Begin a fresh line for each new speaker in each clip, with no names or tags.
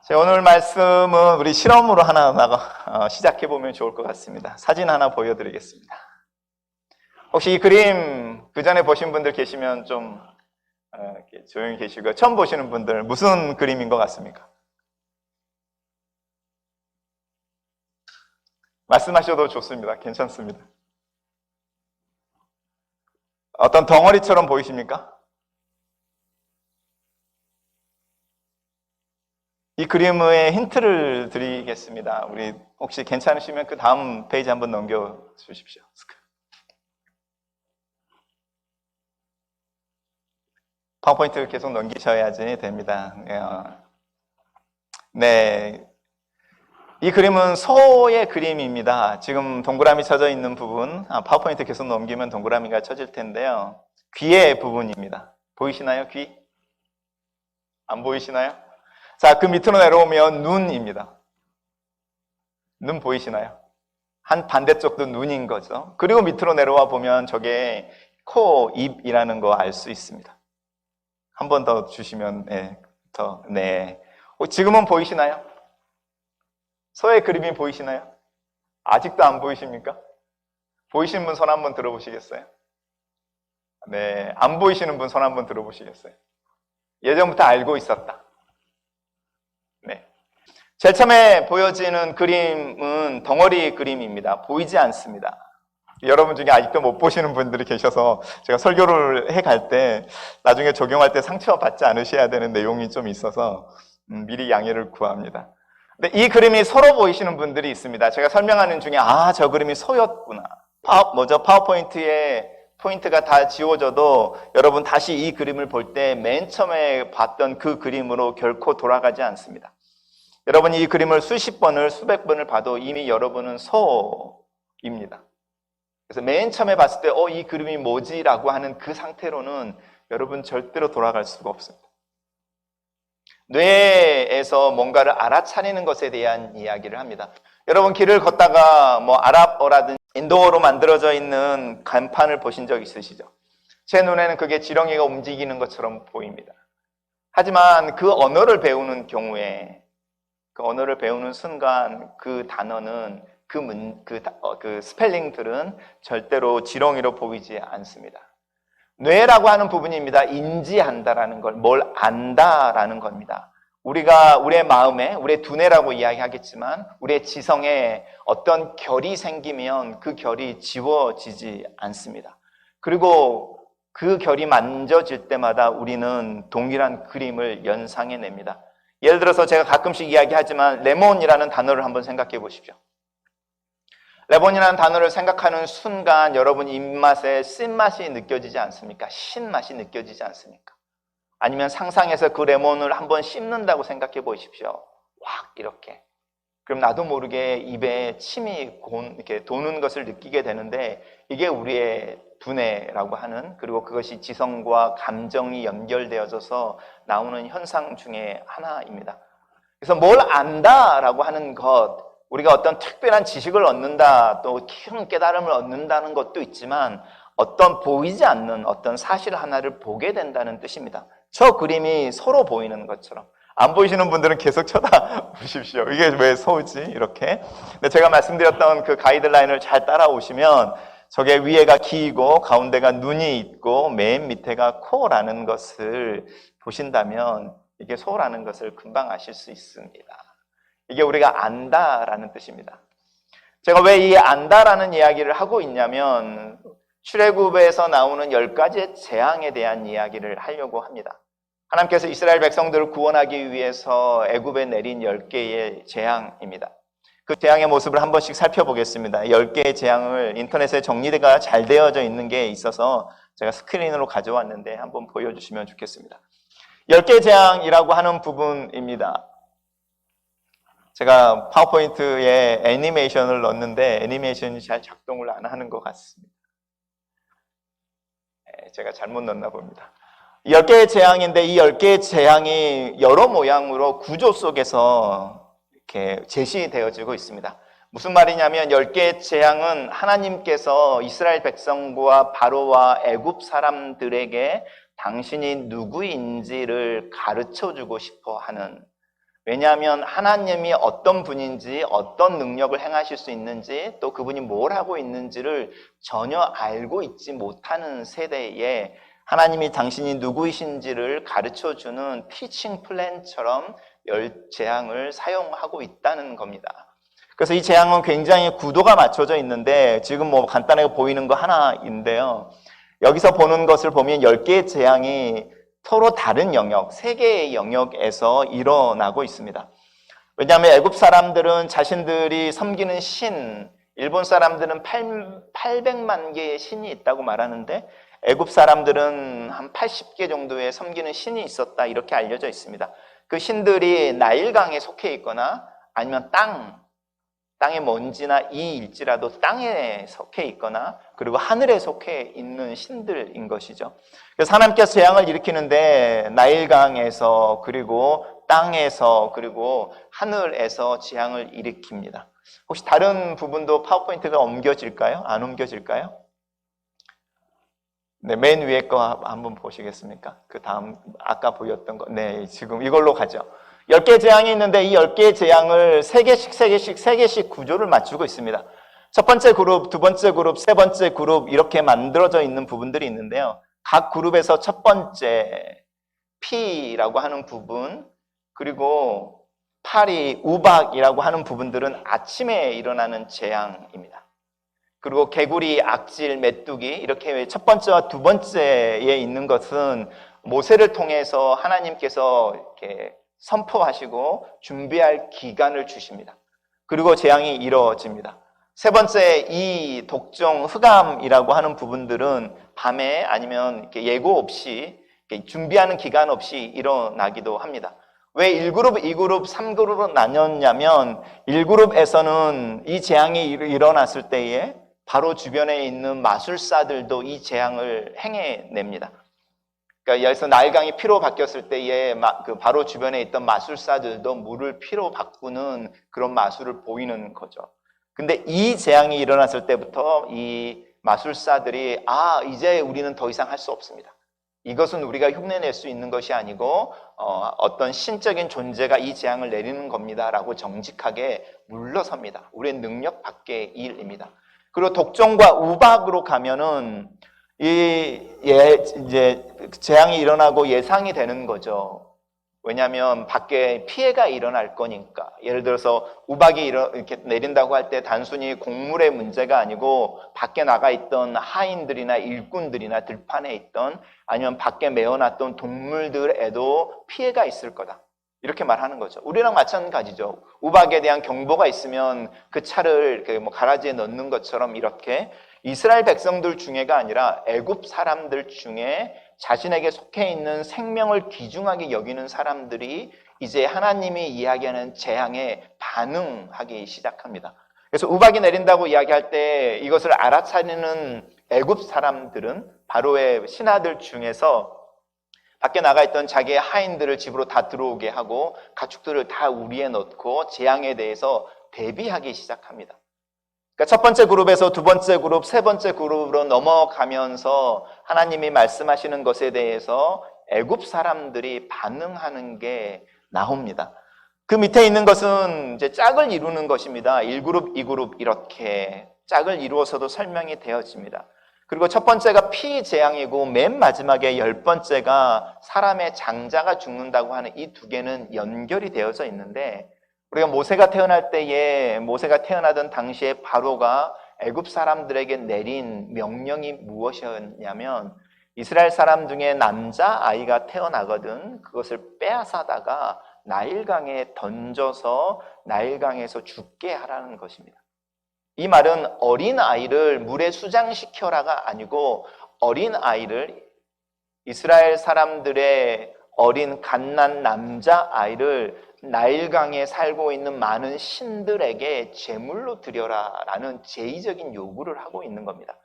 자, 오늘 말씀은 우리 실험으로 하나 시작해 보면 좋을 것 같습니다. 사진 하나 보여드리겠습니다. 혹시 이 그림 그 전에 보신 분들 계시면 좀 이렇게 조용히 계시고, 처음 보시는 분들 무슨 그림인 것 같습니까? 말씀하셔도 좋습니다. 괜찮습니다. 어떤 덩어리처럼 보이십니까? 이 그림의 힌트를 드리겠습니다. 우리 혹시 괜찮으시면 그 다음 페이지 한번 넘겨 주십시오. 파워포인트를 계속 넘기셔야지 됩니다. 네. 이 그림은 소의 그림입니다. 지금 동그라미 쳐져 있는 부분, 파워포인트 계속 넘기면 동그라미가 쳐질 텐데요. 귀의 부분입니다. 보이시나요? 귀? 안 보이시나요? 자, 그 밑으로 내려오면 눈입니다. 눈 보이시나요? 한 반대쪽도 눈인 거죠. 그리고 밑으로 내려와 보면 저게 코, 입이라는 거 알 수 있습니다. 한 번 더 주시면, 네. 지금은 보이시나요? 소의 그림이 보이시나요? 아직도 안 보이십니까? 보이시는 분 손 한번 들어보시겠어요? 네. 안 보이시는 분 손 한번 들어보시겠어요? 예전부터 알고 있었다. 네. 제일 처음에 보여지는 그림은 덩어리 그림입니다. 보이지 않습니다. 여러분 중에 아직도 못 보시는 분들이 계셔서 제가 설교를 해갈 때 나중에 적용할 때 상처받지 않으셔야 되는 내용이 좀 있어서 미리 양해를 구합니다. 근데 이 그림이 소로 보이시는 분들이 있습니다. 제가 설명하는 중에 저 그림이 소였구나. 파워포인트에 포인트가 다 지워져도 여러분 다시 이 그림을 볼 때 맨 처음에 봤던 그 그림으로 결코 돌아가지 않습니다. 여러분이 이 그림을 수십 번을 수백 번을 봐도 이미 여러분은 소입니다. 그래서 맨 처음에 봤을 때 이 그림이 뭐지? 라고 하는 그 상태로는 여러분 절대로 돌아갈 수가 없습니다. 뇌에서 뭔가를 알아차리는 것에 대한 이야기를 합니다. 여러분 길을 걷다가 아랍어라든지 인도어로 만들어져 있는 간판을 보신 적 있으시죠? 제 눈에는 그게 지렁이가 움직이는 것처럼 보입니다. 하지만 그 언어를 배우는 경우에, 그 언어를 배우는 순간 그 단어는 그 스펠링들은 절대로 지렁이로 보이지 않습니다. 뇌라고 하는 부분입니다. 인지한다라는 걸, 뭘 안다라는 겁니다. 우리의 마음에, 우리의 두뇌라고 이야기하겠지만, 우리의 지성에 어떤 결이 생기면 그 결이 지워지지 않습니다. 그리고 그 결이 만져질 때마다 우리는 동일한 그림을 연상해냅니다. 예를 들어서 제가 가끔씩 이야기하지만, 레몬이라는 단어를 한번 생각해 보십시오. 레몬이라는 단어를 생각하는 순간 여러분 입맛에 쓴맛이 느껴지지 않습니까? 신맛이 느껴지지 않습니까? 아니면 상상해서 그 레몬을 한번 씹는다고 생각해 보십시오. 확 이렇게. 그럼 나도 모르게 입에 침이 이렇게 도는 것을 느끼게 되는데, 이게 우리의 두뇌라고 하는, 그리고 그것이 지성과 감정이 연결되어져서 나오는 현상 중에 하나입니다. 그래서 뭘 안다라고 하는 것, 우리가 어떤 특별한 지식을 얻는다, 또 큰 깨달음을 얻는다는 것도 있지만, 어떤 보이지 않는 어떤 사실 하나를 보게 된다는 뜻입니다. 저 그림이 서로 보이는 것처럼. 안 보이시는 분들은 계속 쳐다보십시오. 이게 왜 소지? 이렇게. 근데 제가 말씀드렸던 그 가이드라인을 잘 따라오시면, 저게 위에가 귀이고 가운데가 눈이 있고 맨 밑에가 코라는 것을 보신다면, 이게 소라는 것을 금방 아실 수 있습니다. 이게 우리가 안다라는 뜻입니다. 제가 왜 이 안다라는 이야기를 하고 있냐면, 출애굽에서 나오는 10가지의 재앙에 대한 이야기를 하려고 합니다. 하나님께서 이스라엘 백성들을 구원하기 위해서 애굽에 내린 10개의 재앙입니다. 그 재앙의 모습을 한 번씩 살펴보겠습니다. 10개의 재앙을 인터넷에 정리가 잘 되어져 있는 게 있어서 제가 스크린으로 가져왔는데 한번 보여주시면 좋겠습니다. 10개의 재앙이라고 하는 부분입니다. 제가 파워포인트에 애니메이션을 넣었는데 애니메이션이 잘 작동을 안 하는 것 같습니다. 제가 잘못 넣었나 봅니다. 10개의 재앙인데 이 10개의 재앙이 여러 모양으로 구조 속에서 이렇게 제시되어지고 있습니다. 무슨 말이냐면 10개의 재앙은 하나님께서 이스라엘 백성과 바로와 애굽 사람들에게 당신이 누구인지를 가르쳐주고 싶어 하는, 왜냐하면 하나님이 어떤 분인지, 어떤 능력을 행하실 수 있는지, 또 그분이 뭘 하고 있는지를 전혀 알고 있지 못하는 세대에 하나님이 당신이 누구이신지를 가르쳐주는 티칭 플랜처럼 재앙을 사용하고 있다는 겁니다. 그래서 이 재앙은 굉장히 구도가 맞춰져 있는데 지금 뭐 간단하게 보이는 거 하나인데요. 여기서 보는 것을 보면 10개의 재앙이 서로 다른 영역, 3개의 영역에서 일어나고 있습니다. 왜냐하면 애굽 사람들은 자신들이 섬기는 신, 일본 사람들은 800만 개의 신이 있다고 말하는데 애굽 사람들은 한 80개 정도의 섬기는 신이 있었다 이렇게 알려져 있습니다. 그 신들이 나일강에 속해 있거나 아니면 땅의 먼지나 이일지라도 땅에 속해 있거나 그리고 하늘에 속해 있는 신들인 것이죠. 그래서 하나님께서 재앙을 일으키는데 나일강에서 그리고 땅에서 그리고 하늘에서 재앙을 일으킵니다. 혹시 다른 부분도 파워포인트가 옮겨질까요? 안 옮겨질까요? 네, 맨 위에 거 한번 보시겠습니까? 그 다음 아까 보였던 거. 네, 지금 이걸로 가죠. 10개 재앙이 있는데 이 10개의 재앙을 3개씩 구조를 맞추고 있습니다. 첫 번째 그룹, 두 번째 그룹, 세 번째 그룹 이렇게 만들어져 있는 부분들이 있는데요. 각 그룹에서 첫 번째 P라고 하는 부분, 그리고 파리, 우박이라고 하는 부분들은 아침에 일어나는 재앙입니다. 그리고 개구리, 악질, 메뚜기 이렇게 첫 번째와 두 번째에 있는 것은 모세를 통해서 하나님께서 이렇게 선포하시고 준비할 기간을 주십니다. 그리고 재앙이 이루어집니다. 세 번째 이 독종 흑암이라고 하는 부분들은 밤에 아니면 이렇게 예고 없이 이렇게 준비하는 기간 없이 일어나기도 합니다. 왜 1그룹, 2그룹, 3그룹으로 나뉘었냐면 1그룹에서는 이 재앙이 일어났을 때에 바로 주변에 있는 마술사들도 이 재앙을 행해냅니다. 그러니까 여기서 나일강이 피로 바뀌었을 때에 바로 주변에 있던 마술사들도 물을 피로 바꾸는 그런 마술을 보이는 거죠. 근데 이 재앙이 일어났을 때부터 이 마술사들이 이제 우리는 더 이상 할 수 없습니다. 이것은 우리가 흉내낼 수 있는 것이 아니고 어떤 신적인 존재가 이 재앙을 내리는 겁니다라고 정직하게 물러섭니다. 우리의 능력 밖의 일입니다. 그리고 독종과 우박으로 가면은 이제 재앙이 일어나고 예상이 되는 거죠. 왜냐하면 밖에 피해가 일어날 거니까. 예를 들어서 우박이 이렇게 내린다고 할 때 단순히 곡물의 문제가 아니고 밖에 나가 있던 하인들이나 일꾼들이나 들판에 있던 아니면 밖에 메어놨던 동물들에도 피해가 있을 거다. 이렇게 말하는 거죠. 우리랑 마찬가지죠. 우박에 대한 경보가 있으면 그 차를 가라지에 넣는 것처럼 이렇게 이스라엘 백성들 중에가 아니라 애굽 사람들 중에 자신에게 속해 있는 생명을 귀중하게 여기는 사람들이 이제 하나님이 이야기하는 재앙에 반응하기 시작합니다. 그래서 우박이 내린다고 이야기할 때 이것을 알아차리는 애굽 사람들은 바로의 신하들 중에서 밖에 나가 있던 자기의 하인들을 집으로 다 들어오게 하고 가축들을 다 우리에 넣고 재앙에 대해서 대비하기 시작합니다. 그러니까 첫 번째 그룹에서 두 번째 그룹, 세 번째 그룹으로 넘어가면서 하나님이 말씀하시는 것에 대해서 애굽 사람들이 반응하는 게 나옵니다. 그 밑에 있는 것은 이제 짝을 이루는 것입니다. 1그룹, 2그룹 이렇게 짝을 이루어서도 설명이 되어집니다. 그리고 첫 번째가 피재앙이고 맨 마지막에 10번째가 사람의 장자가 죽는다고 하는 이 두 개는 연결이 되어져 있는데 우리가 모세가 태어날 때에 모세가 태어나던 당시에 바로가 애굽 사람들에게 내린 명령이 무엇이었냐면 이스라엘 사람 중에 남자 아이가 태어나거든 그것을 빼앗아다가 나일강에 던져서 나일강에서 죽게 하라는 것입니다. 이 말은 어린 아이를 물에 수장시켜라가 아니고 어린 아이를 이스라엘 사람들의 어린 갓난 남자 아이를 나일강에 살고 있는 많은 신들에게 제물로 드려라라는 제의적인 요구를 하고 있는 겁니다.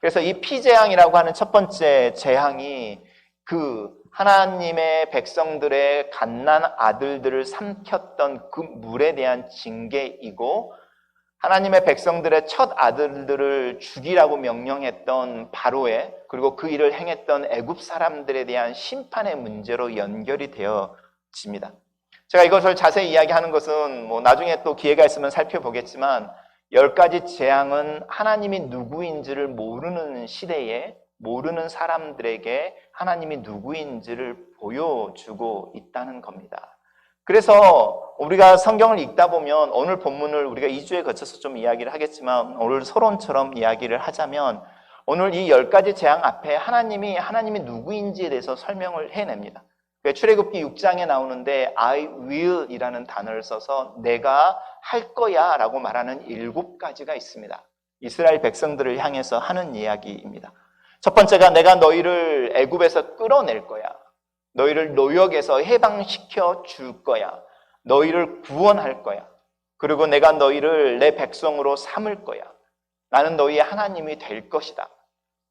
그래서 이 피재앙이라고 하는 첫 번째 재앙이 그 하나님의 백성들의 갓난 아들들을 삼켰던 그 물에 대한 징계이고 하나님의 백성들의 첫 아들들을 죽이라고 명령했던 바로의 그리고 그 일을 행했던 애굽 사람들에 대한 심판의 문제로 연결이 되어집니다. 제가 이것을 자세히 이야기하는 것은 뭐 나중에 또 기회가 있으면 살펴보겠지만 10가지 재앙은 하나님이 누구인지를 모르는 시대에 모르는 사람들에게 하나님이 누구인지를 보여주고 있다는 겁니다. 그래서 우리가 성경을 읽다 보면 오늘 본문을 우리가 2주에 거쳐서 좀 이야기를 하겠지만 오늘 서론처럼 이야기를 하자면 오늘 이 10가지 재앙 앞에 하나님이 누구인지에 대해서 설명을 해냅니다. 출애굽기 6장에 나오는데 I will 이라는 단어를 써서 내가 할 거야 라고 말하는 7가지가 있습니다. 이스라엘 백성들을 향해서 하는 이야기입니다. 첫 번째가 내가 너희를 애굽에서 끌어낼 거야. 너희를 노역에서 해방시켜 줄 거야. 너희를 구원할 거야. 그리고 내가 너희를 내 백성으로 삼을 거야. 나는 너희의 하나님이 될 것이다.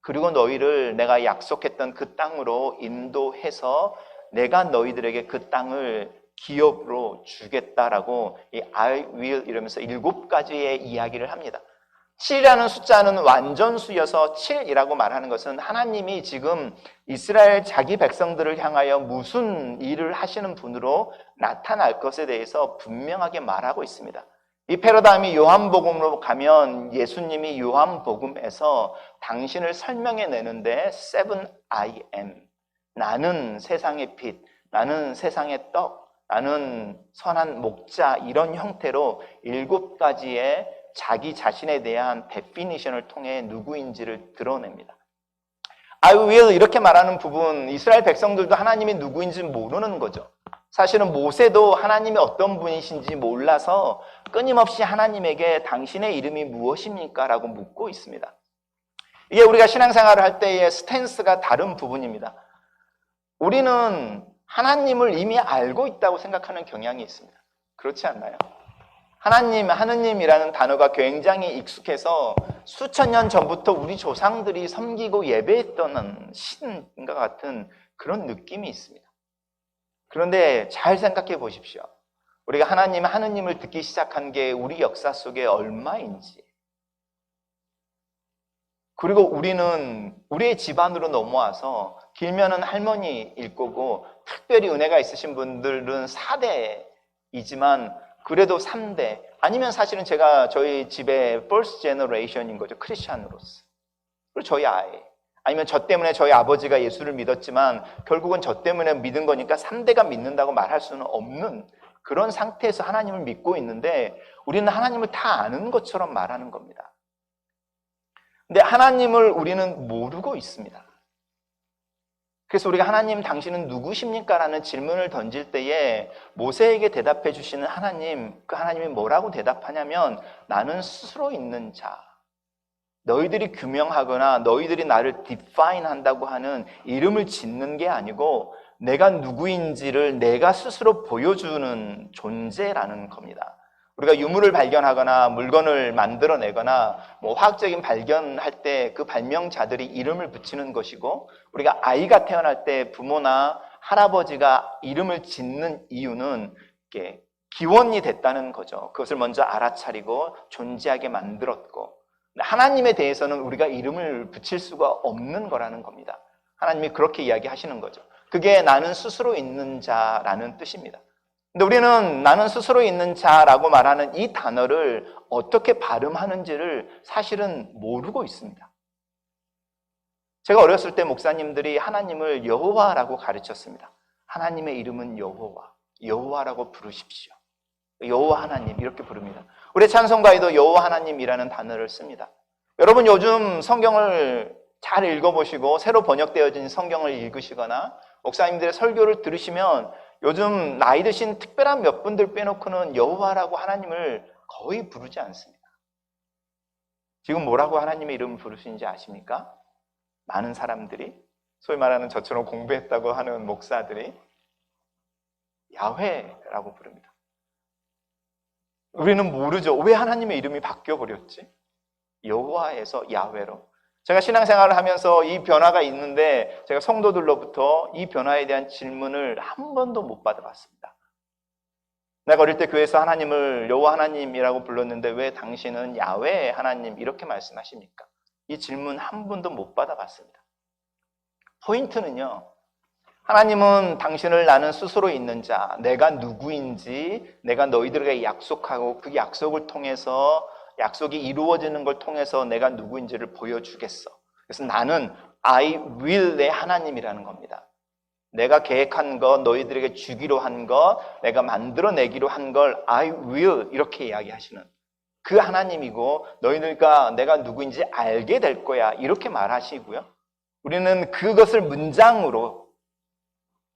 그리고 너희를 내가 약속했던 그 땅으로 인도해서 내가 너희들에게 그 땅을 기업으로 주겠다라고 이 I will 이러면서 7가지의 이야기를 합니다. 7이라는 숫자는 완전수여서 7이라고 말하는 것은 하나님이 지금 이스라엘 자기 백성들을 향하여 무슨 일을 하시는 분으로 나타날 것에 대해서 분명하게 말하고 있습니다. 이 패러다임이 요한복음으로 가면 예수님이 요한복음에서 당신을 설명해 내는데 7 I am 나는 세상의 빛, 나는 세상의 떡, 나는 선한 목자 이런 형태로 7가지의 자기 자신에 대한 데피니션을 통해 누구인지를 드러냅니다. I will 이렇게 말하는 부분 이스라엘 백성들도 하나님이 누구인지 모르는 거죠. 사실은 모세도 하나님이 어떤 분이신지 몰라서 끊임없이 하나님에게 당신의 이름이 무엇입니까? 라고 묻고 있습니다. 이게 우리가 신앙생활을 할 때의 스탠스가 다른 부분입니다. 우리는 하나님을 이미 알고 있다고 생각하는 경향이 있습니다. 그렇지 않나요? 하느님이라는 단어가 굉장히 익숙해서 수천 년 전부터 우리 조상들이 섬기고 예배했던 신과 같은 그런 느낌이 있습니다. 그런데 잘 생각해 보십시오. 우리가 하느님을 듣기 시작한 게 우리 역사 속에 얼마인지. 그리고 우리는 우리의 집안으로 넘어와서 길면은 할머니일 거고 특별히 은혜가 있으신 분들은 4대이지만 그래도 3대 아니면 사실은 제가 저희 집의 first generation인 거죠. 크리스찬으로서. 그리고 저희 아이 아니면 저 때문에 저희 아버지가 예수를 믿었지만 결국은 저 때문에 믿은 거니까 3대가 믿는다고 말할 수는 없는 그런 상태에서 하나님을 믿고 있는데 우리는 하나님을 다 아는 것처럼 말하는 겁니다. 근데 하나님을 우리는 모르고 있습니다. 그래서 우리가 하나님 당신은 누구십니까? 라는 질문을 던질 때에 모세에게 대답해 주시는 하나님, 그 하나님이 뭐라고 대답하냐면 나는 스스로 있는 자. 너희들이 규명하거나 너희들이 나를 define 한다고 하는 이름을 짓는 게 아니고 내가 누구인지를 내가 스스로 보여주는 존재라는 겁니다. 우리가 유물을 발견하거나 물건을 만들어내거나 뭐 화학적인 발견할 때 그 발명자들이 이름을 붙이는 것이고 우리가 아이가 태어날 때 부모나 할아버지가 이름을 짓는 이유는 이렇게 기원이 됐다는 거죠. 그것을 먼저 알아차리고 존재하게 만들었고 하나님에 대해서는 우리가 이름을 붙일 수가 없는 거라는 겁니다. 하나님이 그렇게 이야기하시는 거죠. 그게 나는 스스로 있는 자라는 뜻입니다. 근데 우리는 나는 스스로 있는 자라고 말하는 이 단어를 어떻게 발음하는지를 사실은 모르고 있습니다. 제가 어렸을 때 목사님들이 하나님을 여호와라고 가르쳤습니다. 하나님의 이름은 여호와, 여호와라고 부르십시오. 여호와 하나님 이렇게 부릅니다. 우리 찬송가에도 여호와 하나님이라는 단어를 씁니다. 여러분 요즘 성경을 잘 읽어보시고 새로 번역되어진 성경을 읽으시거나 목사님들의 설교를 들으시면 요즘 나이 드신 특별한 몇 분들 빼놓고는 여호와라고 하나님을 거의 부르지 않습니다. 지금 뭐라고 하나님의 이름을 부르시는지 아십니까? 많은 사람들이 소위 말하는 저처럼 공부했다고 하는 목사들이 야훼라고 부릅니다. 우리는 모르죠. 왜 하나님의 이름이 바뀌어버렸지? 여호와에서 야훼로. 제가 신앙생활을 하면서 이 변화가 있는데 제가 성도들로부터 이 변화에 대한 질문을 한 번도 못 받아봤습니다. 내가 어릴 때 교회에서 하나님을 여호와 하나님이라고 불렀는데 왜 당신은 야훼 하나님 이렇게 말씀하십니까? 이 질문 한 번도 못 받아봤습니다. 포인트는요. 하나님은 당신을 나는 스스로 있는 자, 내가 누구인지 내가 너희들에게 약속하고 그 약속을 통해서 약속이 이루어지는 걸 통해서 내가 누구인지를 보여주겠어. 그래서 나는 I will의 하나님이라는 겁니다. 내가 계획한 것, 너희들에게 주기로 한 것, 내가 만들어내기로 한 걸 I will 이렇게 이야기하시는 그 하나님이고 너희들과 내가 누구인지 알게 될 거야 이렇게 말하시고요. 우리는 그것을 문장으로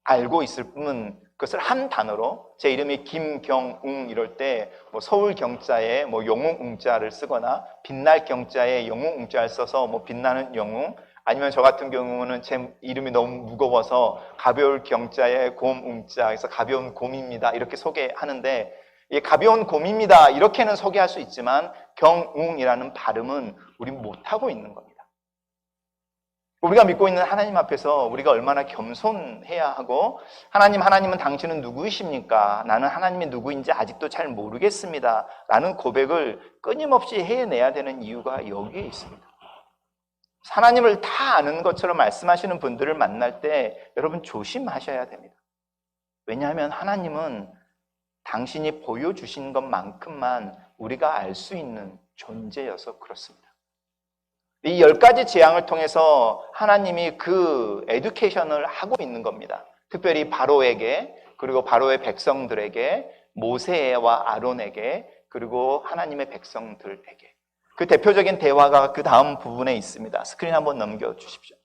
알고 있을 뿐 그것을 한 단어로 제 이름이 김경웅 이럴 때 뭐 서울 경자에 뭐 영웅웅자를 쓰거나 빛날 경자에 영웅웅자를 써서 뭐 빛나는 영웅 아니면 저 같은 경우는 제 이름이 너무 무거워서 가벼울 경자에 곰웅자 그래서 가벼운 곰입니다 이렇게 소개하는데 이 가벼운 곰입니다 이렇게는 소개할 수 있지만 경웅이라는 발음은 우리 못하고 있는 겁니다. 우리가 믿고 있는 하나님 앞에서 우리가 얼마나 겸손해야 하고 하나님은 당신은 누구이십니까? 나는 하나님이 누구인지 아직도 잘 모르겠습니다. 라는 고백을 끊임없이 해내야 되는 이유가 여기에 있습니다. 하나님을 다 아는 것처럼 말씀하시는 분들을 만날 때 여러분 조심하셔야 됩니다. 왜냐하면 하나님은 당신이 보여주신 것만큼만 우리가 알 수 있는 존재여서 그렇습니다. 이 10가지 재앙을 통해서 하나님이 그 에듀케이션을 하고 있는 겁니다. 특별히 바로에게 그리고 바로의 백성들에게 모세와 아론에게 그리고 하나님의 백성들에게 그 대표적인 대화가 그 다음 부분에 있습니다. 스크린 한번 넘겨주십시오.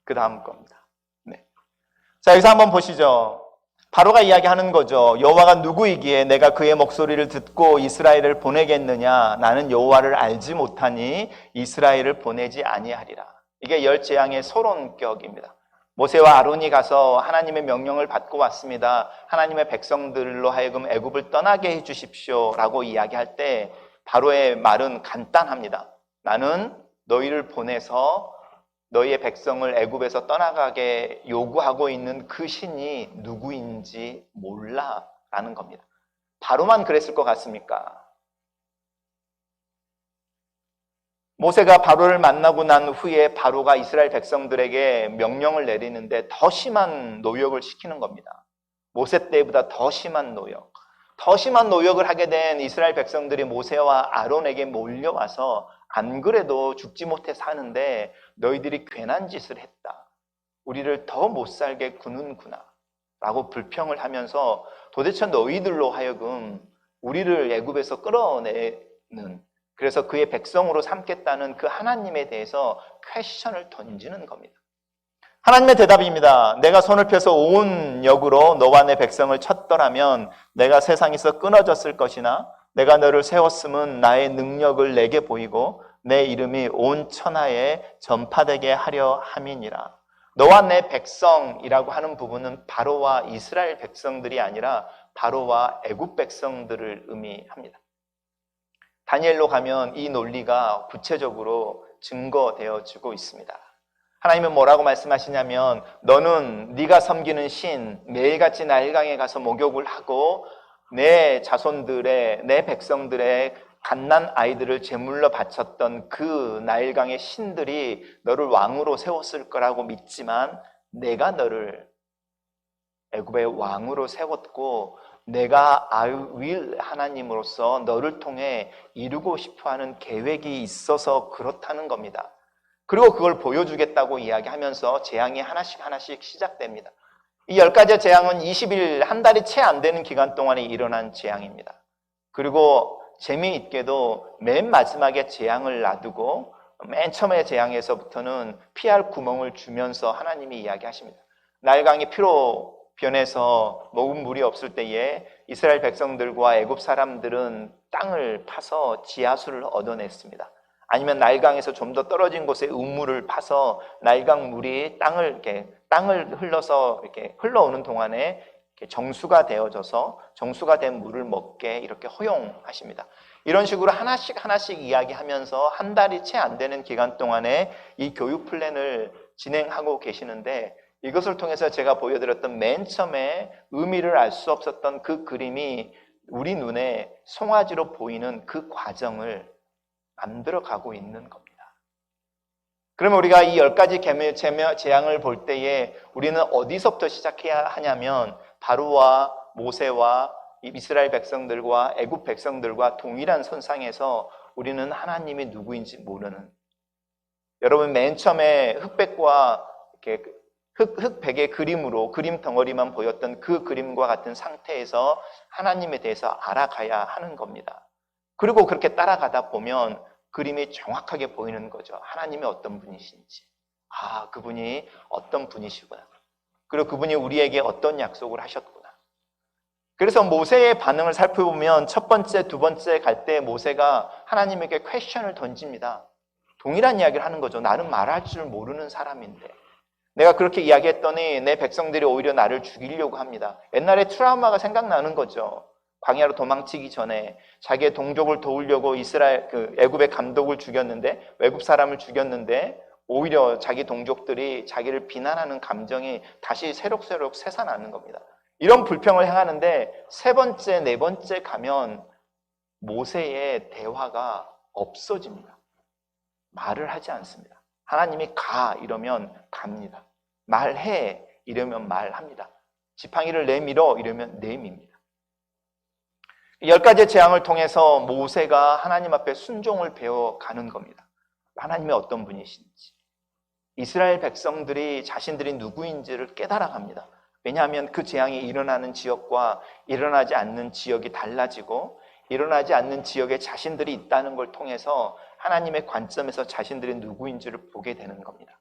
그 다음 겁니다. 네. 자, 여기서 한번 보시죠. 바로가 이야기하는 거죠. 여호와가 누구이기에 내가 그의 목소리를 듣고 이스라엘을 보내겠느냐? 나는 여호와를 알지 못하니 이스라엘을 보내지 아니하리라. 이게 10재앙의 서론격입니다. 모세와 아론이 가서 하나님의 명령을 받고 왔습니다. 하나님의 백성들로 하여금 애굽을 떠나게 해 주십시오 라고 이야기할 때 바로의 말은 간단합니다. 나는 너희를 보내서 너희의 백성을 애굽에서 떠나가게 요구하고 있는 그 신이 누구인지 몰라 라는 겁니다. 바로만 그랬을 것 같습니까? 모세가 바로를 만나고 난 후에 바로가 이스라엘 백성들에게 명령을 내리는데 더 심한 노역을 시키는 겁니다. 모세 때보다 더 심한 노역. 더 심한 노역을 하게 된 이스라엘 백성들이 모세와 아론에게 몰려와서 안 그래도 죽지 못해 사는데 너희들이 괜한 짓을 했다. 우리를 더 못 살게 구는구나 라고 불평을 하면서 도대체 너희들로 하여금 우리를 애굽에서 끌어내는 그래서 그의 백성으로 삼겠다는 그 하나님에 대해서 퀘스천을 던지는 겁니다. 하나님의 대답입니다. 내가 손을 펴서 온 역으로 너와 내 백성을 쳤더라면 내가 세상에서 끊어졌을 것이나 내가 너를 세웠음은 나의 능력을 내게 보이고 내 이름이 온 천하에 전파되게 하려 함이니라. 너와 내 백성이라고 하는 부분은 바로와 이스라엘 백성들이 아니라 바로와 애굽 백성들을 의미합니다. 다니엘로 가면 이 논리가 구체적으로 증거되어지고 있습니다. 하나님은 뭐라고 말씀하시냐면 너는 네가 섬기는 신 매일같이 나일강에 가서 목욕을 하고 내 자손들의 내 백성들의 갓난 아이들을 제물로 바쳤던 그 나일강의 신들이 너를 왕으로 세웠을 거라고 믿지만 내가 너를 애굽의 왕으로 세웠고 내가 I will 하나님으로서 너를 통해 이루고 싶어하는 계획이 있어서 그렇다는 겁니다. 그리고 그걸 보여주겠다고 이야기하면서 재앙이 하나씩 시작됩니다. 이 10가지 재앙은 20일, 한 달이 채 안 되는 기간 동안에 일어난 재앙입니다. 그리고 재미있게도 맨 마지막에 재앙을 놔두고 맨 처음에 재앙에서부터는 피할 구멍을 주면서 하나님이 이야기하십니다. 나일강이 피로 변해서 먹은 물이 없을 때에 이스라엘 백성들과 애굽 사람들은 땅을 파서 지하수를 얻어냈습니다. 아니면 나일강에서 좀 더 떨어진 곳에 우물을 파서 나일강 물이 땅을 흘러서 이렇게 흘러오는 동안에 이렇게 정수가 되어져서 정수가 된 물을 먹게 이렇게 허용하십니다. 이런 식으로 하나씩 이야기하면서 한 달이 채 안 되는 기간 동안에 이 교육 플랜을 진행하고 계시는데 이것을 통해서 제가 보여드렸던 맨 처음에 의미를 알 수 없었던 그 그림이 우리 눈에 송아지로 보이는 그 과정을 만들어가고 있는 겁니다. 그러면 우리가 이 10가지 재앙을 볼 때에 우리는 어디서부터 시작해야 하냐면 바로와 모세와 이스라엘 백성들과 애굽 백성들과 동일한 선상에서 우리는 하나님이 누구인지 모르는, 여러분 맨 처음에 흑백과 이렇게 흑백의 그림으로 그림 덩어리만 보였던 그 그림과 같은 상태에서 하나님에 대해서 알아가야 하는 겁니다. 그리고 그렇게 따라가다 보면 그림이 정확하게 보이는 거죠. 하나님이 어떤 분이신지. 아, 그분이 어떤 분이시구나. 그리고 그분이 우리에게 어떤 약속을 하셨구나. 그래서 모세의 반응을 살펴보면 첫 번째, 두 번째 갈 때 모세가 하나님에게 퀘스천을 던집니다. 동일한 이야기를 하는 거죠. 나는 말할 줄 모르는 사람인데 내가 그렇게 이야기했더니 내 백성들이 오히려 나를 죽이려고 합니다. 옛날에 트라우마가 생각나는 거죠. 광야로 도망치기 전에 자기의 동족을 도우려고 애굽의 감독을 죽였는데, 외국 사람을 죽였는데 오히려 자기 동족들이 자기를 비난하는 감정이 다시 새록새록 솟아나는 겁니다. 이런 불평을 행하는데 세 번째, 네 번째 가면 모세의 대화가 없어집니다. 말을 하지 않습니다. 하나님이 가 이러면 갑니다. 말해 이러면 말합니다. 지팡이를 내밀어 이러면 내밉니다. 10가지의 재앙을 통해서 모세가 하나님 앞에 순종을 배워가는 겁니다. 하나님이 어떤 분이신지, 이스라엘 백성들이 자신들이 누구인지를 깨달아갑니다. 왜냐하면 그 재앙이 일어나는 지역과 일어나지 않는 지역이 달라지고, 일어나지 않는 지역에 자신들이 있다는 걸 통해서 하나님의 관점에서 자신들이 누구인지를 보게 되는 겁니다.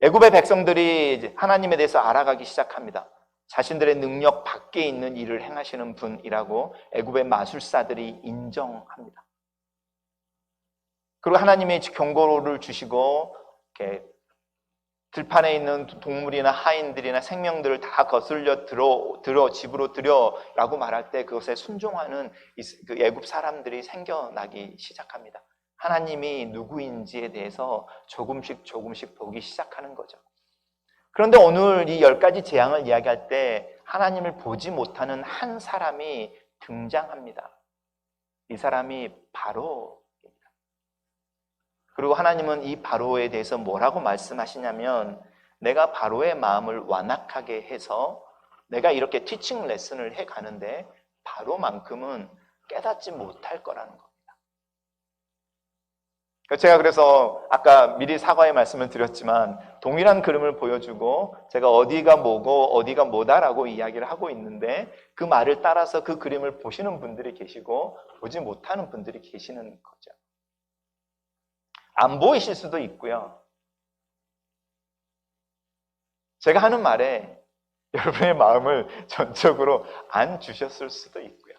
애굽의 백성들이 하나님에 대해서 알아가기 시작합니다. 자신들의 능력 밖에 있는 일을 행하시는 분이라고 애굽의 마술사들이 인정합니다. 그리고 하나님의 경고를 주시고 이렇게 들판에 있는 동물이나 하인들이나 생명들을 다 거슬려 집으로 들여라고 말할 때 그것에 순종하는 그 애굽 사람들이 생겨나기 시작합니다. 하나님이 누구인지에 대해서 조금씩 보기 시작하는 거죠. 그런데 오늘 이 10가지 재앙을 이야기할 때 하나님을 보지 못하는 한 사람이 등장합니다. 이 사람이 바로입니다. 그리고 하나님은 이 바로에 대해서 뭐라고 말씀하시냐면, 내가 바로의 마음을 완악하게 해서 내가 이렇게 티칭 레슨을 해가는데 바로만큼은 깨닫지 못할 거라는 겁니다. 제가 그래서 아까 미리 사과의 말씀을 드렸지만 동일한 그림을 보여주고 제가 어디가 뭐고 어디가 뭐다라고 이야기를 하고 있는데 그 말을 따라서 그 그림을 보시는 분들이 계시고 보지 못하는 분들이 계시는 거죠. 안 보이실 수도 있고요. 제가 하는 말에 여러분의 마음을 전적으로 안 주셨을 수도 있고요.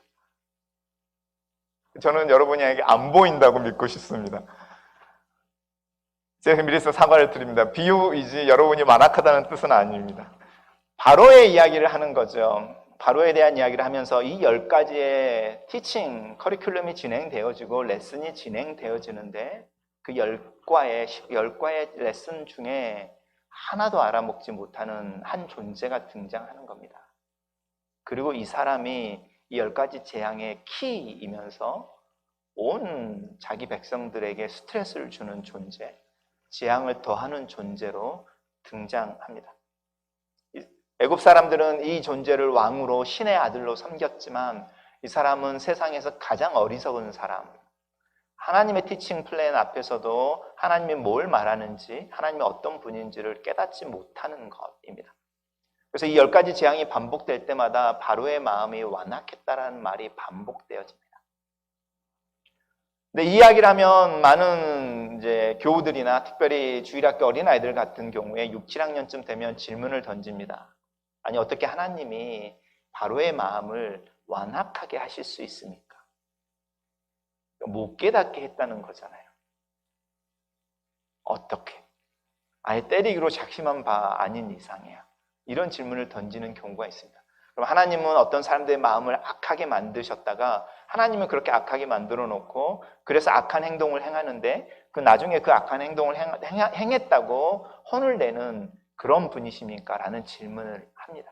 저는 여러분에게 안 보인다고 믿고 싶습니다. 제가 미리서 사과를 드립니다. 비유이지 여러분이 완악하다는 뜻은 아닙니다. 바로의 이야기를 하는 거죠. 바로에 대한 이야기를 하면서 이 10가지의 티칭, 커리큘럼이 진행되어지고 레슨이 진행되어지는데 그 10과의 레슨 중에 하나도 알아먹지 못하는 한 존재가 등장하는 겁니다. 그리고 이 사람이 이 10가지 재앙의 키이면서 온 자기 백성들에게 스트레스를 주는 존재, 재앙을 더하는 존재로 등장합니다. 애굽 사람들은 이 존재를 왕으로 신의 아들로 섬겼지만 이 사람은 세상에서 가장 어리석은 사람, 하나님의 티칭 플랜 앞에서도 하나님이 뭘 말하는지, 하나님이 어떤 분인지를 깨닫지 못하는 것입니다. 그래서 이 10가지 재앙이 반복될 때마다 바로의 마음이 완악했다라는 말이 반복되어집니다. 근데 이 이야기를 하면 많은 이제 교우들이나 특별히 주일학교 어린아이들 같은 경우에 6, 7학년쯤 되면 질문을 던집니다. 아니, 어떻게 하나님이 바로의 마음을 완악하게 하실 수 있습니까? 못 깨닫게 했다는 거잖아요. 어떻게? 아예 때리기로 작심한 바 아닌 이상이야. 이런 질문을 던지는 경우가 있습니다. 그럼 하나님은 어떤 사람들의 마음을 악하게 만드셨다가 하나님은 그렇게 악하게 만들어 놓고 그래서 악한 행동을 행하는데 그 나중에 그 악한 행동을 행했다고 혼을 내는 그런 분이십니까? 라는 질문을 합니다.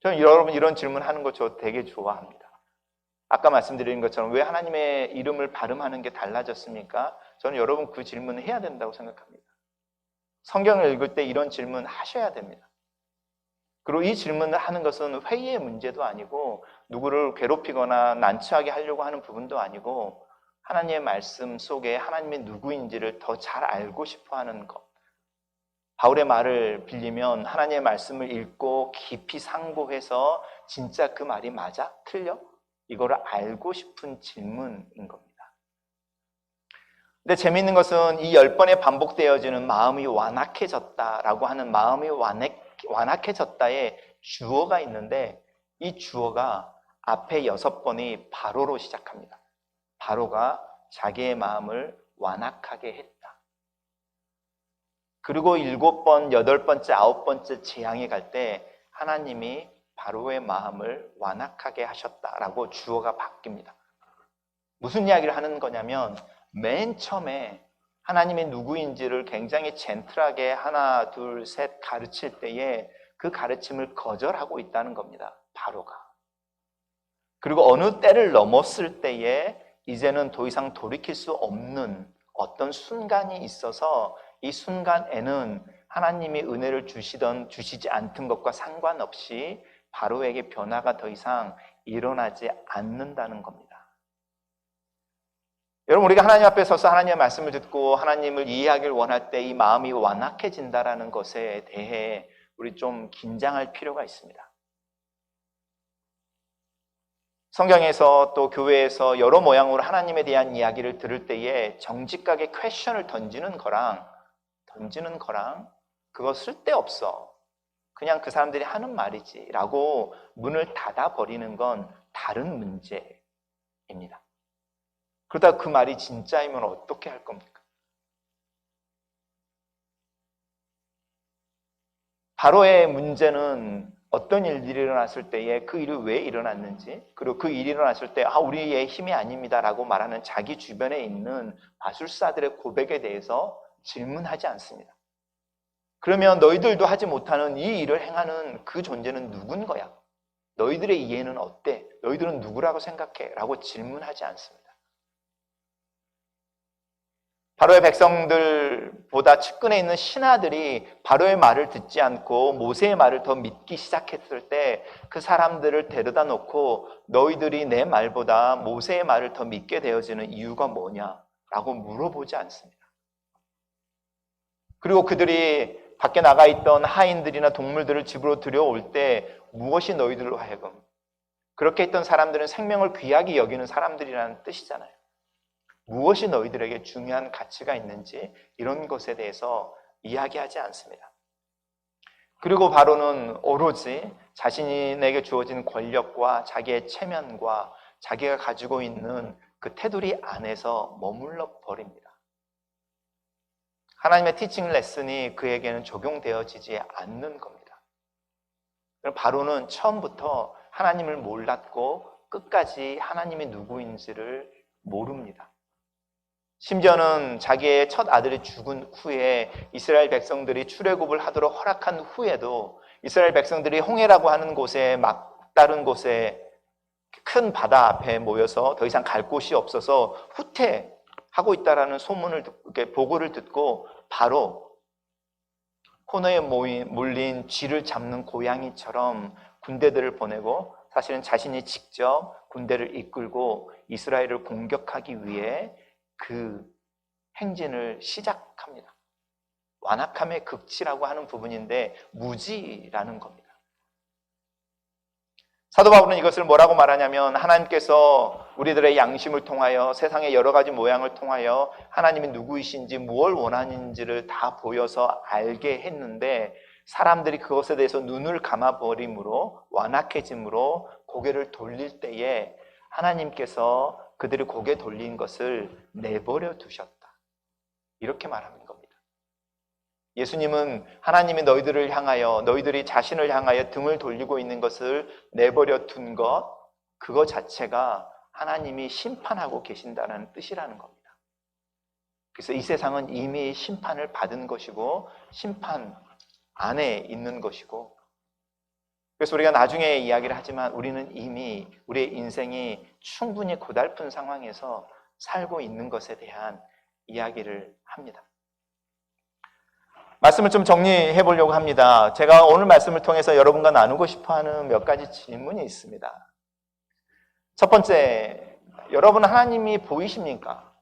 저는 여러분 이런 질문 하는 거 저 되게 좋아합니다. 아까 말씀드린 것처럼 왜 하나님의 이름을 발음하는 게 달라졌습니까? 저는 여러분 그 질문을 해야 된다고 생각합니다. 성경을 읽을 때 이런 질문 하셔야 됩니다. 그리고 이 질문을 하는 것은 회의의 문제도 아니고 누구를 괴롭히거나 난처하게 하려고 하는 부분도 아니고 하나님의 말씀 속에 하나님이 누구인지를 더 잘 알고 싶어 하는 것. 바울의 말을 빌리면 하나님의 말씀을 읽고 깊이 상고해서 진짜 그 말이 맞아? 틀려? 이거를 알고 싶은 질문인 겁니다. 근데 재미있는 것은 이 10번에 반복되어지는 마음이 완악해졌다라고 하는 마음이 완악해졌다의 주어가 있는데 이 주어가 앞에 6번이 바로로 시작합니다. 바로가 자기의 마음을 완악하게 했다. 그리고 7번, 8번째, 9번째 재앙에 갈 때 하나님이 바로의 마음을 완악하게 하셨다라고 주어가 바뀝니다. 무슨 이야기를 하는 거냐면 맨 처음에 하나님이 누구인지를 굉장히 젠틀하게 하나, 둘, 셋 가르칠 때에 그 가르침을 거절하고 있다는 겁니다. 바로가. 그리고 어느 때를 넘었을 때에 이제는 더 이상 돌이킬 수 없는 어떤 순간이 있어서 이 순간에는 하나님이 은혜를 주시던 주시지 않던 것과 상관없이 바로에게 변화가 더 이상 일어나지 않는다는 겁니다. 여러분, 우리가 하나님 앞에 서서 하나님의 말씀을 듣고 하나님을 이해하기를 원할 때 이 마음이 완악해진다는 것에 대해 우리 좀 긴장할 필요가 있습니다. 성경에서 또 교회에서 여러 모양으로 하나님에 대한 이야기를 들을 때에 정직하게 퀘션을 던지는 거랑 그거 쓸데없어. 그냥 그 사람들이 하는 말이지 라고 문을 닫아버리는 건 다른 문제입니다. 그러다 그 말이 진짜이면 어떻게 할 겁니까? 바로의 문제는 어떤 일들이 일어났을 때에 그 일이 왜 일어났는지, 그리고 그 일이 일어났을 때 우리의 힘이 아닙니다 라고 말하는 자기 주변에 있는 마술사들의 고백에 대해서 질문하지 않습니다. 그러면 너희들도 하지 못하는 이 일을 행하는 그 존재는 누군 거야? 너희들의 이해는 어때? 너희들은 누구라고 생각해? 라고 질문하지 않습니다. 바로의 백성들보다 측근에 있는 신하들이 바로의 말을 듣지 않고 모세의 말을 더 믿기 시작했을 때 그 사람들을 데려다 놓고 너희들이 내 말보다 모세의 말을 더 믿게 되어지는 이유가 뭐냐라고 물어보지 않습니다. 그리고 그들이 밖에 나가 있던 하인들이나 동물들을 집으로 들여올 때 무엇이 너희들로 하여금 그렇게 했던 사람들은 생명을 귀하게 여기는 사람들이라는 뜻이잖아요. 무엇이 너희들에게 중요한 가치가 있는지 이런 것에 대해서 이야기하지 않습니다. 그리고 바로는 오로지 자신에게 주어진 권력과 자기의 체면과 자기가 가지고 있는 그 테두리 안에서 머물러 버립니다. 하나님의 티칭 레슨이 그에게는 적용되어지지 않는 겁니다. 바로는 처음부터 하나님을 몰랐고 끝까지 하나님이 누구인지를 모릅니다. 심지어는 자기의 첫 아들이 죽은 후에 이스라엘 백성들이 출애굽을 하도록 허락한 후에도 이스라엘 백성들이 홍해라고 하는 곳에 막다른 곳에 큰 바다 앞에 모여서 더 이상 갈 곳이 없어서 후퇴하고 있다라는 소문을 듣고, 보고를 듣고 바로 코너에 몰린 쥐를 잡는 고양이처럼 군대들을 보내고 사실은 자신이 직접 군대를 이끌고 이스라엘을 공격하기 위해 그 행진을 시작합니다. 완악함의 극치라고 하는 부분인데 무지라는 겁니다. 사도 바울은 이것을 뭐라고 말하냐면 하나님께서 우리들의 양심을 통하여 세상의 여러 가지 모양을 통하여 하나님이 누구이신지 무엇을 원하는지를 다 보여서 알게 했는데 사람들이 그것에 대해서 눈을 감아버림으로 완악해짐으로 고개를 돌릴 때에 하나님께서 그들이 고개 돌린 것을 내버려 두셨다. 이렇게 말하는 겁니다. 예수님은 하나님이 너희들을 향하여 너희들이 자신을 향하여 등을 돌리고 있는 것을 내버려 둔 것, 그거 자체가 하나님이 심판하고 계신다는 뜻이라는 겁니다. 그래서 이 세상은 이미 심판을 받은 것이고 심판 안에 있는 것이고 그래서 우리가 나중에 이야기를 하지만 우리는 이미 우리의 인생이 충분히 고달픈 상황에서 살고 있는 것에 대한 이야기를 합니다. 말씀을 좀 정리해 보려고 합니다. 제가 오늘 말씀을 통해서 여러분과 나누고 싶어 하는 몇 가지 질문이 있습니다. 첫 번째, 여러분 하나님이 보이십니까?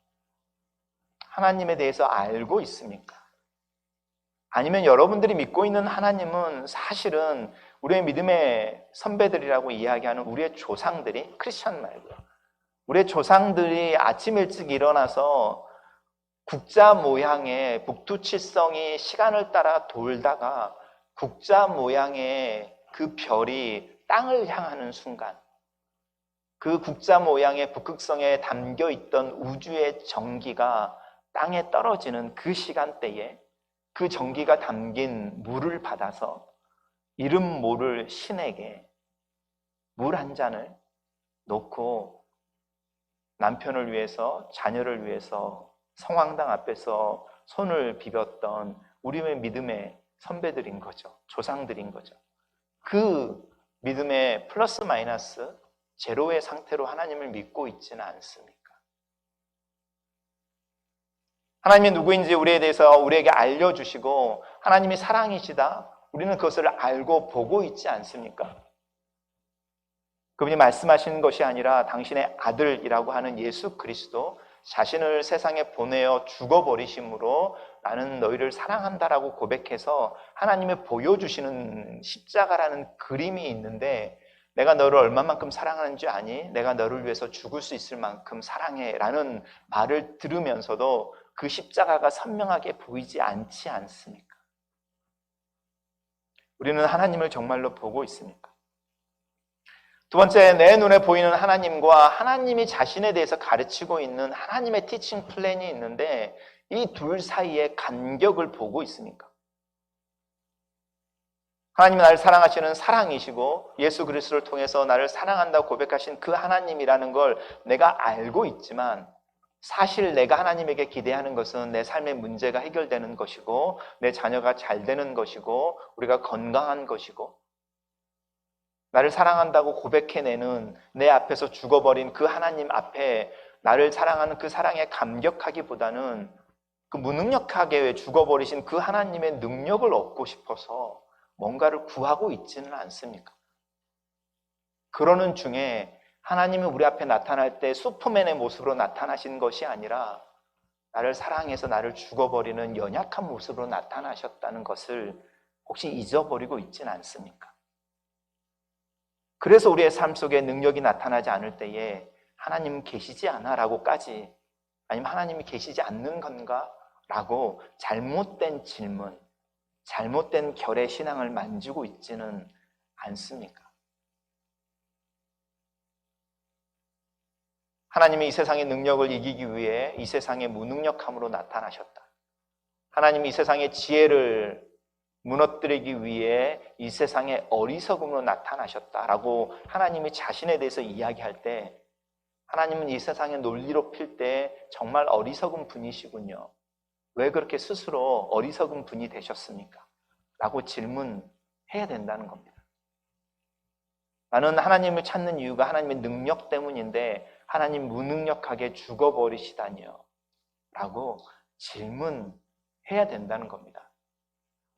하나님에 대해서 알고 있습니까? 아니면 여러분들이 믿고 있는 하나님은 사실은 우리의 믿음의 선배들이라고 이야기하는 우리의 조상들이, 크리스천 말고요, 우리의 조상들이 아침 일찍 일어나서 국자 모양의 북두칠성이 시간을 따라 돌다가 국자 모양의 그 별이 땅을 향하는 순간, 그 국자 모양의 북극성에 담겨 있던 우주의 전기가 땅에 떨어지는 그 시간대에 그 전기가 담긴 물을 받아서 이름 모를 신에게 물 한 잔을 놓고 남편을 위해서, 자녀를 위해서 성황당 앞에서 손을 비볐던 우리의 믿음의 선배들인 거죠. 조상들인 거죠. 그 믿음의 플러스 마이너스 제로의 상태로 하나님을 믿고 있지는 않습니까? 하나님이 누구인지 우리에 대해서 우리에게 알려주시고 하나님이 사랑이시다, 우리는 그것을 알고 보고 있지 않습니까? 그분이 말씀하시는 것이 아니라 당신의 아들이라고 하는 예수 그리스도 자신을 세상에 보내어 죽어버리심으로 나는 너희를 사랑한다라고 고백해서 하나님이 보여주시는 십자가라는 그림이 있는데, 내가 너를 얼마만큼 사랑하는지 아니? 내가 너를 위해서 죽을 수 있을 만큼 사랑해 라는 말을 들으면서도 그 십자가가 선명하게 보이지 않지 않습니까? 우리는 하나님을 정말로 보고 있습니까? 두 번째, 내 눈에 보이는 하나님과 하나님이 자신에 대해서 가르치고 있는 하나님의 티칭 플랜이 있는데 이 둘 사이의 간격을 보고 있습니까? 하나님이 나를 사랑하시는 사랑이시고 예수 그리스도를 통해서 나를 사랑한다고 고백하신 그 하나님이라는 걸 내가 알고 있지만, 사실 내가 하나님에게 기대하는 것은 내 삶의 문제가 해결되는 것이고 내 자녀가 잘 되는 것이고 우리가 건강한 것이고, 나를 사랑한다고 고백해내는 내 앞에서 죽어버린 그 하나님 앞에 나를 사랑하는 그 사랑에 감격하기보다는 그 무능력하게 죽어버리신 그 하나님의 능력을 얻고 싶어서 뭔가를 구하고 있지는 않습니까? 그러는 중에 하나님이 우리 앞에 나타날 때 슈퍼맨의 모습으로 나타나신 것이 아니라 나를 사랑해서 나를 죽어버리는 연약한 모습으로 나타나셨다는 것을 혹시 잊어버리고 있지는 않습니까? 그래서 우리의 삶 속에 능력이 나타나지 않을 때에 하나님 계시지 않아? 라고까지, 아니면 하나님이 계시지 않는 건가? 라고 잘못된 질문, 잘못된 결의 신앙을 만지고 있지는 않습니까? 하나님이 이 세상의 능력을 이기기 위해 이 세상의 무능력함으로 나타나셨다. 하나님이 이 세상의 지혜를 무너뜨리기 위해 이 세상의 어리석음으로 나타나셨다라고 하나님이 자신에 대해서 이야기할 때, 하나님은 이 세상의 논리로 필 때 정말 어리석은 분이시군요. 왜 그렇게 스스로 어리석은 분이 되셨습니까? 라고 질문해야 된다는 겁니다. 나는 하나님을 찾는 이유가 하나님의 능력 때문인데 하나님 무능력하게 죽어버리시다니요? 라고 질문해야 된다는 겁니다.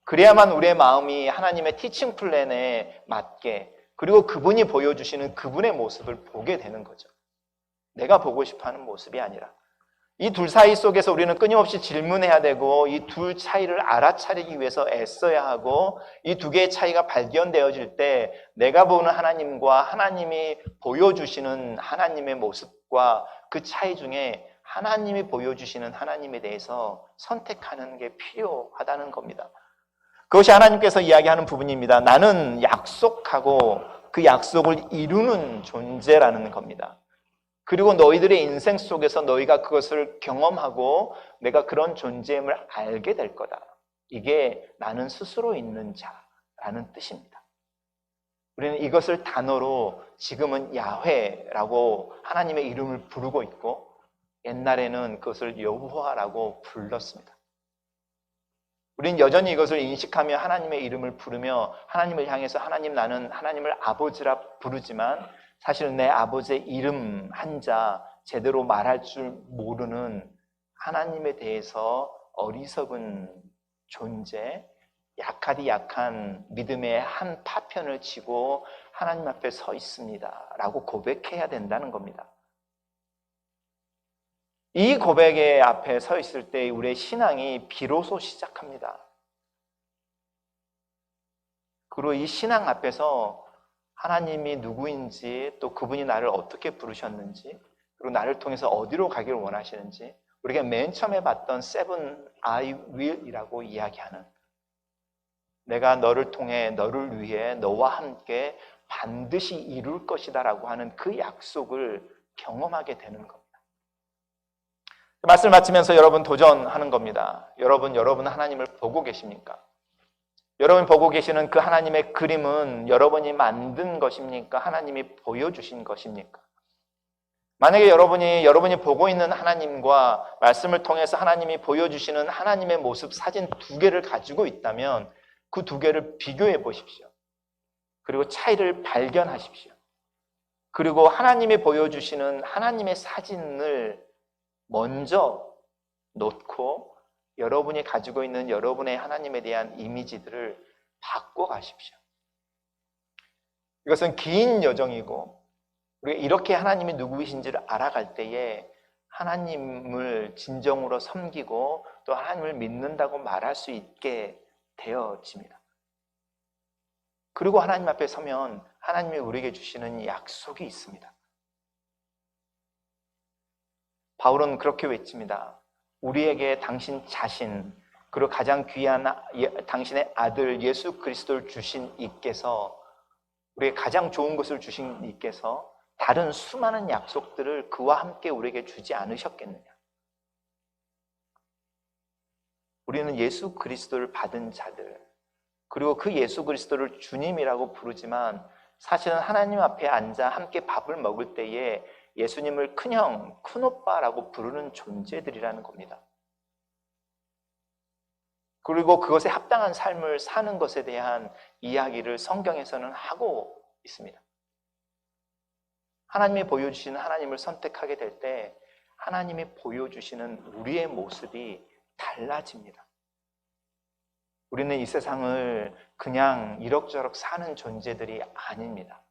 그래야만 우리의 마음이 하나님의 티칭 플랜에 맞게, 그리고 그분이 보여주시는 그분의 모습을 보게 되는 거죠. 내가 보고 싶어하는 모습이 아니라. 이 둘 사이 속에서 우리는 끊임없이 질문해야 되고 이 둘 차이를 알아차리기 위해서 애써야 하고, 이 두 개의 차이가 발견되어질 때 내가 보는 하나님과 하나님이 보여주시는 하나님의 모습과 그 차이 중에 하나님이 보여주시는 하나님에 대해서 선택하는 게 필요하다는 겁니다. 그것이 하나님께서 이야기하는 부분입니다. 나는 약속하고 그 약속을 이루는 존재라는 겁니다. 그리고 너희들의 인생 속에서 너희가 그것을 경험하고 내가 그런 존재임을 알게 될 거다. 이게 나는 스스로 있는 자라는 뜻입니다. 우리는 이것을 단어로 지금은 야훼라고 하나님의 이름을 부르고 있고, 옛날에는 그것을 여호와라고 불렀습니다. 우리는 여전히 이것을 인식하며 하나님의 이름을 부르며 하나님을 향해서 하나님, 나는 하나님을 아버지라 부르지만 사실은 내 아버지의 이름 한자 제대로 말할 줄 모르는 하나님에 대해서 어리석은 존재, 약하디 약한 믿음의 한 파편을 치고 하나님 앞에 서 있습니다 라고 고백해야 된다는 겁니다. 이 고백의 앞에 서 있을 때 우리의 신앙이 비로소 시작합니다. 그리고 이 신앙 앞에서 하나님이 누구인지, 또 그분이 나를 어떻게 부르셨는지, 그리고 나를 통해서 어디로 가기를 원하시는지, 우리가 맨 처음에 봤던 Seven I Will이라고 이야기하는, 내가 너를 통해 너를 위해 너와 함께 반드시 이룰 것이다 라고 하는 그 약속을 경험하게 되는 겁니다. 말씀을 마치면서 여러분 도전하는 겁니다. 여러분 하나님을 보고 계십니까? 여러분이 보고 계시는 그 하나님의 그림은 여러분이 만든 것입니까? 하나님이 보여주신 것입니까? 만약에 여러분이 보고 있는 하나님과 말씀을 통해서 하나님이 보여주시는 하나님의 모습 사진 두 개를 가지고 있다면 그 두 개를 비교해 보십시오. 그리고 차이를 발견하십시오. 그리고 하나님이 보여주시는 하나님의 사진을 먼저 놓고 여러분이 가지고 있는 여러분의 하나님에 대한 이미지들을 바꿔가십시오. 이것은 긴 여정이고 우리가 이렇게 하나님이 누구이신지를 알아갈 때에 하나님을 진정으로 섬기고 또 하나님을 믿는다고 말할 수 있게 되어집니다. 그리고 하나님 앞에 서면 하나님이 우리에게 주시는 약속이 있습니다. 바울은 그렇게 외칩니다. 우리에게 당신 자신, 그리고 가장 귀한 당신의 아들 예수 그리스도를 주신 이께서, 우리에게 가장 좋은 것을 주신 이께서 다른 수많은 약속들을 그와 함께 우리에게 주지 않으셨겠느냐. 우리는 예수 그리스도를 받은 자들, 그리고 그 예수 그리스도를 주님이라고 부르지만 사실은 하나님 앞에 앉아 함께 밥을 먹을 때에 예수님을 큰형, 큰오빠라고 부르는 존재들이라는 겁니다. 그리고 그것에 합당한 삶을 사는 것에 대한 이야기를 성경에서는 하고 있습니다. 하나님이 보여주시는 하나님을 선택하게 될 때 하나님이 보여주시는 우리의 모습이 달라집니다. 우리는 이 세상을 그냥 이럭저럭 사는 존재들이 아닙니다.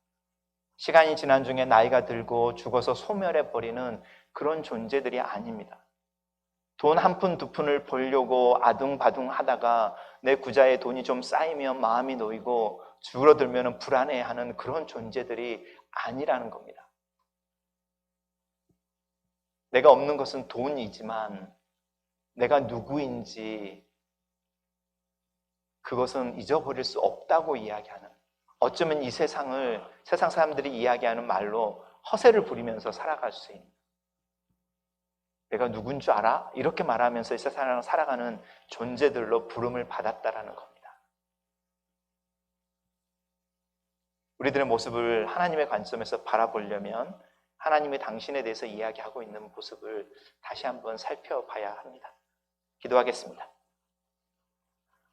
시간이 지난 중에 나이가 들고 죽어서 소멸해버리는 그런 존재들이 아닙니다. 돈 한 푼 두 푼을 벌려고 아둥바둥 하다가 내 구자에 돈이 좀 쌓이면 마음이 놓이고 줄어들면 불안해하는 그런 존재들이 아니라는 겁니다. 내가 없는 것은 돈이지만 내가 누구인지 그것은 잊어버릴 수 없다고 이야기하는, 어쩌면 이 세상 사람들이 이야기하는 말로 허세를 부리면서 살아갈 수 있는, 내가 누군 줄 알아? 이렇게 말하면서 이 세상을 살아가는 존재들로 부름을 받았다라는 겁니다. 우리들의 모습을 하나님의 관점에서 바라보려면 하나님이 당신에 대해서 이야기하고 있는 모습을 다시 한번 살펴봐야 합니다. 기도하겠습니다.